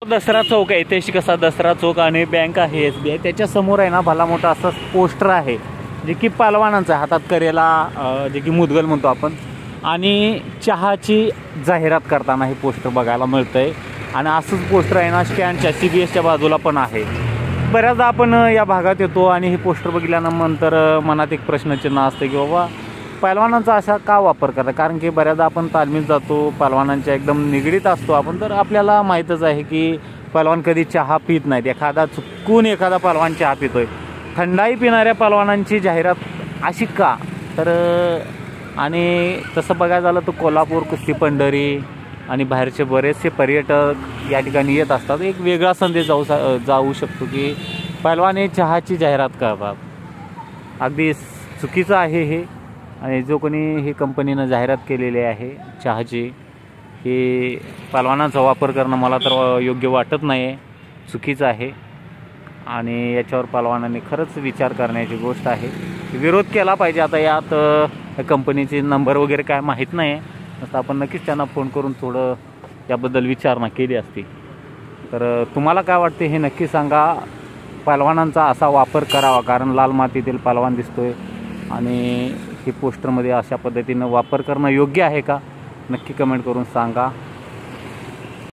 दसरा चौक आहे, ऐतिहासिक असा दसरा चौक आणि बँक आहे SBI. त्याच्या समोर आहे ना भला मोठा असं पोस्टर आहे जे की पहलवानांचा हातात करेला जे की मुदगल म्हणतो आपण, आणि चहाची जाहिरात करताना हे पोस्टर बघायला मिळतंय. आणि असंच पोस्टर आहे ना स्टँडच्या CBSच्या बाजूला पण आहे. बऱ्याचदा आपण या भागात येतो आणि हे पोस्टर बघितल्यानंतर मनात एक प्रश्नचिन्ह असते की बाबा पहलवानांचा असा का वापर करतात. कारण की बऱ्याचदा आपण तालमीत जातो, पहलवानांच्या एकदम निगडीत असतो आपण, तर आपल्याला माहीतच आहे की पहलवान कधी चहा पित नाहीत. एखादा पहलवान चहा पितोय. थंडाई पिणाऱ्या पहलवानांची जाहिरात अशी का, तर आणि तसं बघायला झालं तर कोल्हापूर, कुस्ती पंढरी आणि बाहेरचे बरेचसे पर्यटक या ठिकाणी येत असतात. एक वेगळा संदेश जाऊ शकतो की पहलवान हे चहाची जाहिरात करतात. अगदी चुकीचं आहे हे. आणि जो कोणी ही कंपनीनं जाहिरात केलेली आहे चहाची, ही पहलवानांचा वापर करणं मला तर योग्य वाटत नाही आहे, चुकीचं आहे. आणि याच्यावर पहलवानांनी खरंच विचार करण्याची गोष्ट आहे. विरोध केला पाहिजे. आता यात कंपनीचे नंबर वगैरे काय माहीत नाही, तर आपण नक्कीच त्यांना फोन करून थोडं याबद्दल विचारणा केली असती. तर तुम्हाला काय वाटते हे नक्की सांगा. पहलवानांचा असा वापर करावा, कारण लाल मातीतील पहलवान दिसतोय आणि हे पोस्टरमध्ये अशा पद्धतीनं वापर करणं योग्य आहे का, नक्की कमेंट करून सांगा.